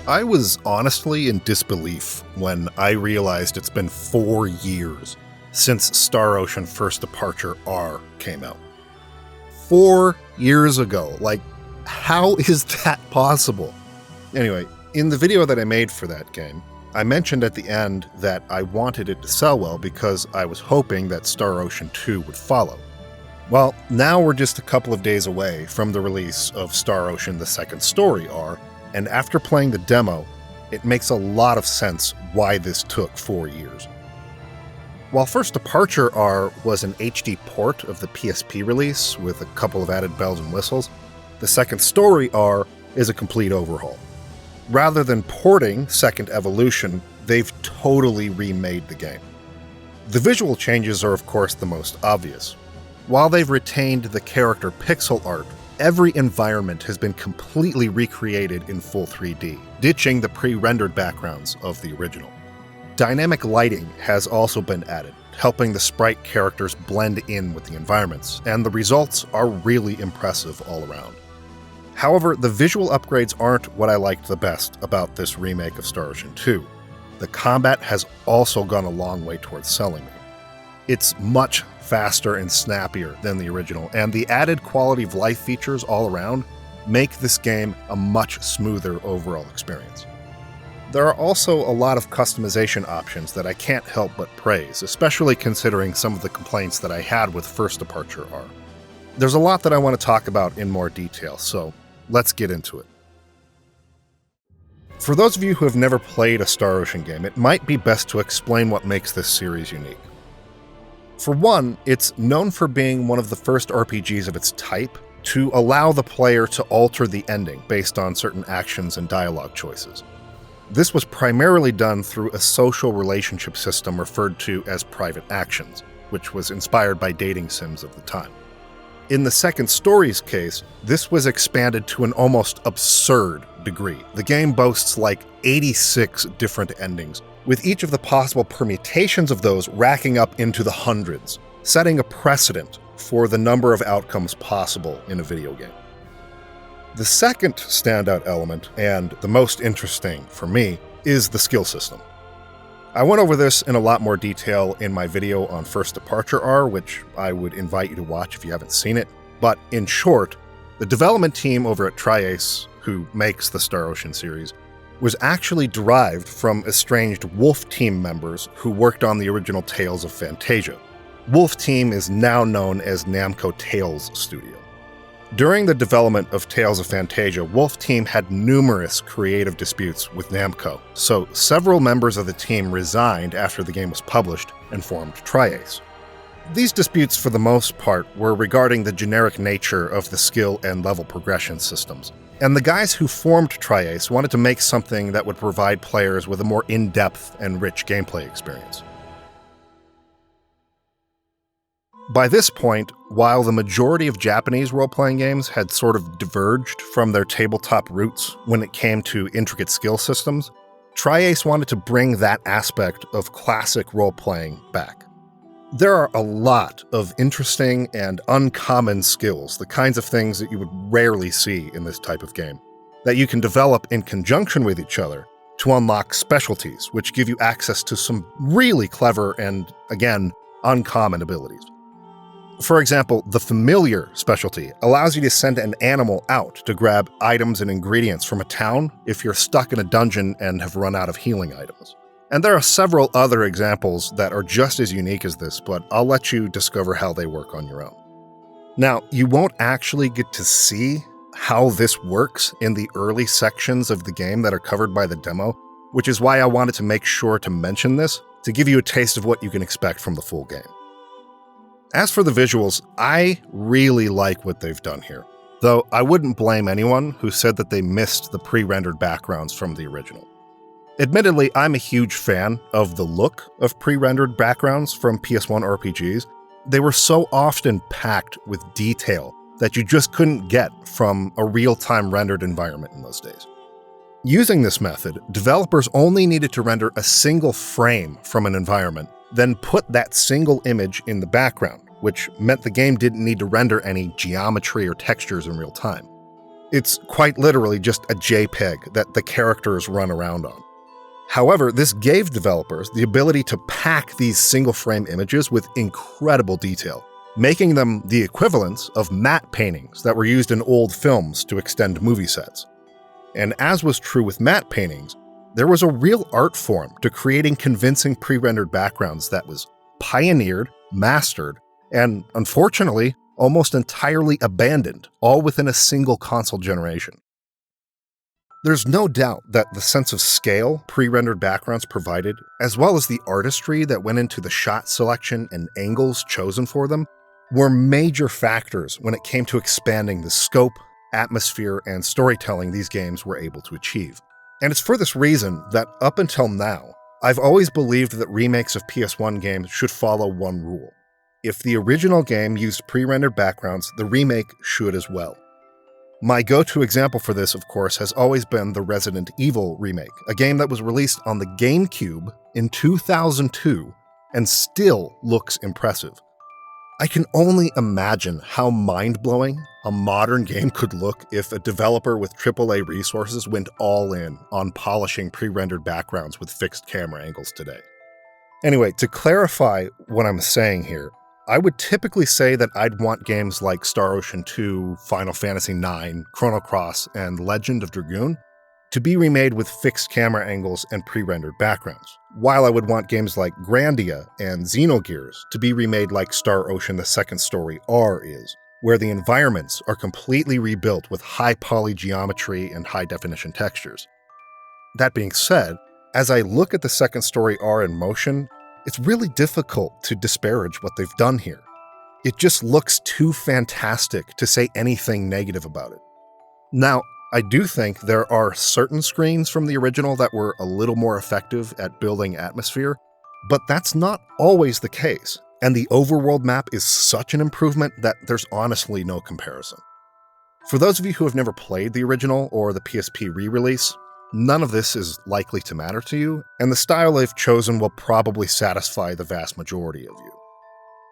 I was honestly in disbelief when I realized it's been 4 years since Star Ocean First Departure R came out. 4 years ago. Like, how is that possible? Anyway, in the video that I made for that game, I mentioned at the end that I wanted it to sell well because I was hoping that Star Ocean 2 would follow. Well, now we're just a couple of days away from the release of Star Ocean The Second Story R, and after playing the demo, it makes a lot of sense why this took 4 years. While First Departure R was an HD port of the PSP release with a couple of added bells and whistles, The Second Story R is a complete overhaul. Rather than porting Second Evolution, they've totally remade the game. The visual changes are of course the most obvious. While they've retained the character pixel art, every environment has been completely recreated in full 3D, ditching the pre-rendered backgrounds of the original. Dynamic lighting has also been added, helping the sprite characters blend in with the environments, and the results are really impressive all around. However, the visual upgrades aren't what I liked the best about this remake of Star Ocean 2. The combat has also gone a long way towards selling me. It's much faster and snappier than the original, and the added quality of life features all around make this game a much smoother overall experience. There are also a lot of customization options that I can't help but praise, especially considering some of the complaints that I had with First Departure R. There's a lot that I want to talk about in more detail, so let's get into it. For those of you who have never played a Star Ocean game, it might be best to explain what makes this series unique. For one, it's known for being one of the first RPGs of its type to allow the player to alter the ending based on certain actions and dialogue choices. This was primarily done through a social relationship system referred to as private actions, which was inspired by dating sims of the time. In the Second Story's case, this was expanded to an almost absurd degree. The game boasts like 86 different endings, with each of the possible permutations of those racking up into the hundreds, setting a precedent for the number of outcomes possible in a video game. The second standout element, and the most interesting for me, is the skill system. I went over this in a lot more detail in my video on First Departure R, which I would invite you to watch if you haven't seen it, but in short, the development team over at Tri-Ace, who makes the Star Ocean series, was actually derived from estranged Wolf Team members who worked on the original Tales of Fantasia. Wolf Team is now known as Namco Tales Studio. During the development of Tales of Fantasia, Wolf Team had numerous creative disputes with Namco, so several members of the team resigned after the game was published and formed Tri-Ace. These disputes, for the most part, were regarding the generic nature of the skill and level progression systems. And the guys who formed Tri-Ace wanted to make something that would provide players with a more in-depth and rich gameplay experience. By this point, while the majority of Japanese role-playing games had sort of diverged from their tabletop roots when it came to intricate skill systems, Tri-Ace wanted to bring that aspect of classic role-playing back. There are a lot of interesting and uncommon skills, the kinds of things that you would rarely see in this type of game, that you can develop in conjunction with each other to unlock specialties, which give you access to some really clever and, again, uncommon abilities. For example, the Familiar specialty allows you to send an animal out to grab items and ingredients from a town if you're stuck in a dungeon and have run out of healing items. And there are several other examples that are just as unique as this, but I'll let you discover how they work on your own. Now, you won't actually get to see how this works in the early sections of the game that are covered by the demo, which is why I wanted to make sure to mention this to give you a taste of what you can expect from the full game. As for the visuals, I really like what they've done here, though I wouldn't blame anyone who said that they missed the pre-rendered backgrounds from the original. Admittedly, I'm a huge fan of the look of pre-rendered backgrounds from PS1 RPGs. They were so often packed with detail that you just couldn't get from a real-time rendered environment in those days. Using this method, developers only needed to render a single frame from an environment, then put that single image in the background, which meant the game didn't need to render any geometry or textures in real time. It's quite literally just a JPEG that the characters run around on. However, this gave developers the ability to pack these single-frame images with incredible detail, making them the equivalents of matte paintings that were used in old films to extend movie sets. And as was true with matte paintings, there was a real art form to creating convincing pre-rendered backgrounds that was pioneered, mastered, and unfortunately, almost entirely abandoned, all within a single console generation. There's no doubt that the sense of scale pre-rendered backgrounds provided, as well as the artistry that went into the shot selection and angles chosen for them, were major factors when it came to expanding the scope, atmosphere, and storytelling these games were able to achieve. And it's for this reason that up until now, I've always believed that remakes of PS1 games should follow one rule. If the original game used pre-rendered backgrounds, the remake should as well. My go-to example for this, of course, has always been the Resident Evil remake, a game that was released on the GameCube in 2002 and still looks impressive. I can only imagine how mind-blowing a modern game could look if a developer with AAA resources went all in on polishing pre-rendered backgrounds with fixed camera angles today. Anyway, to clarify what I'm saying here, I would typically say that I'd want games like Star Ocean 2, Final Fantasy IX, Chrono Cross, and Legend of Dragoon to be remade with fixed camera angles and pre-rendered backgrounds, while I would want games like Grandia and Xenogears to be remade like Star Ocean The Second Story R is, where the environments are completely rebuilt with high poly geometry and high definition textures. That being said, as I look at The Second Story R in motion, it's really difficult to disparage what they've done here. It just looks too fantastic to say anything negative about it. Now, I do think there are certain screens from the original that were a little more effective at building atmosphere, but that's not always the case, and the overworld map is such an improvement that there's honestly no comparison. For those of you who have never played the original or the PSP re-release, none of this is likely to matter to you, and the style they've chosen will probably satisfy the vast majority of you.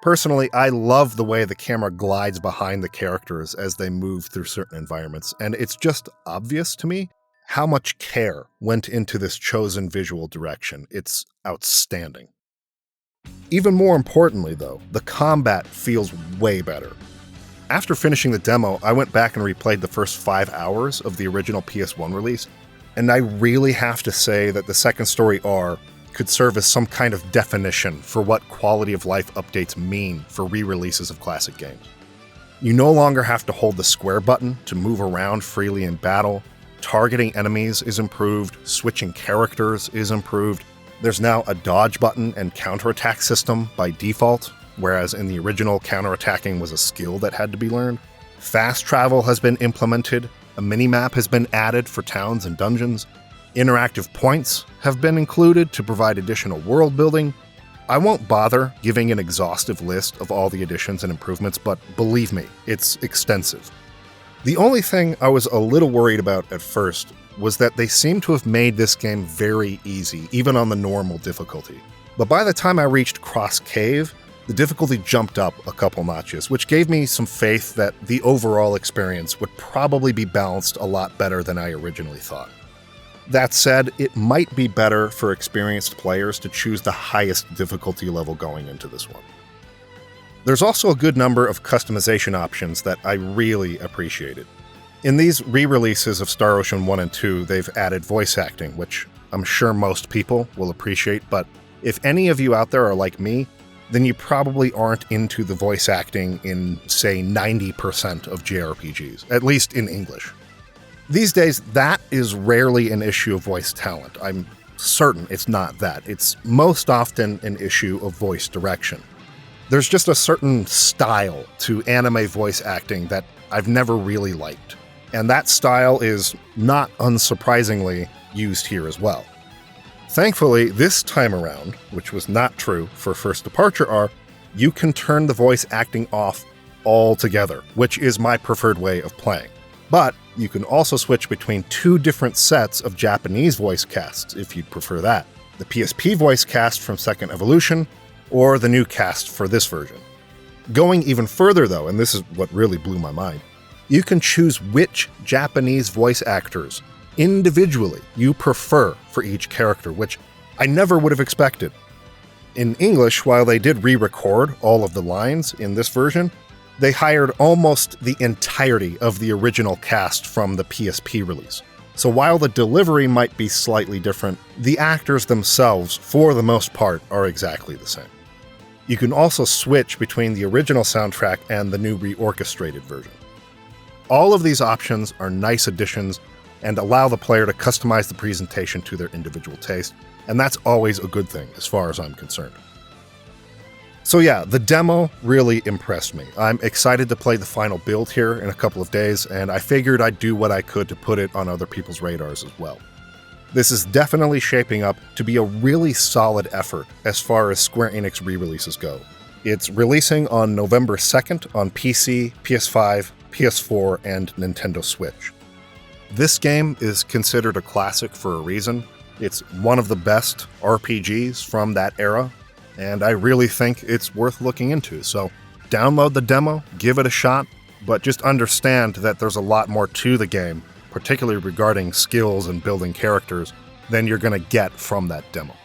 Personally, I love the way the camera glides behind the characters as they move through certain environments, and it's just obvious to me how much care went into this chosen visual direction. It's outstanding. Even more importantly, though, the combat feels way better. After finishing the demo, I went back and replayed the first 5 hours of the original PS1 release, and I really have to say that The Second Story R could serve as some kind of definition for what quality of life updates mean for re-releases of classic games. You no longer have to hold the square button to move around freely in battle, targeting enemies is improved, switching characters is improved, there's now a dodge button and counterattack system by default, whereas in the original counterattacking was a skill that had to be learned. Fast travel has been implemented, a mini-map has been added for towns and dungeons, interactive points have been included to provide additional world building. I won't bother giving an exhaustive list of all the additions and improvements, but believe me, it's extensive. The only thing I was a little worried about at first was that they seem to have made this game very easy, even on the normal difficulty. But by the time I reached Cross Cave, the difficulty jumped up a couple notches, which gave me some faith that the overall experience would probably be balanced a lot better than I originally thought. That said, it might be better for experienced players to choose the highest difficulty level going into this one. There's also a good number of customization options that I really appreciated. In these re-releases of Star Ocean 1 and 2, they've added voice acting, which I'm sure most people will appreciate, but if any of you out there are like me, then you probably aren't into the voice acting in, say, 90% of JRPGs, at least in English. These days, that is rarely an issue of voice talent. I'm certain it's not that. It's most often an issue of voice direction. There's just a certain style to anime voice acting that I've never really liked, and that style is, not unsurprisingly, used here as well. Thankfully, this time around, which was not true for First Departure R, you can turn the voice acting off altogether, which is my preferred way of playing. But you can also switch between two different sets of Japanese voice casts if you'd prefer that. The PSP voice cast from Second Evolution, or the new cast for this version. Going even further though, and this is what really blew my mind, You can choose which Japanese voice actors individually you prefer for each character, which I never would have expected. In English, while they did re-record all of the lines in this version, they hired almost the entirety of the original cast from the PSP release. So while the delivery might be slightly different, the actors themselves, for the most part, are exactly the same. You can also switch between the original soundtrack and the new reorchestrated version. All of these options are nice additions and allow the player to customize the presentation to their individual taste, and that's always a good thing as far as I'm concerned. So yeah, the demo really impressed me. I'm excited to play the final build here in a couple of days, and I figured I'd do what I could to put it on other people's radars as well. This is definitely shaping up to be a really solid effort as far as Square Enix re-releases go. It's releasing on November 2nd on PC, PS5, PS4, and Nintendo Switch. This game is considered a classic for a reason. It's one of the best RPGs from that era, and I really think it's worth looking into. So download the demo, give it a shot, but just understand that there's a lot more to the game, particularly regarding skills and building characters, than you're going to get from that demo.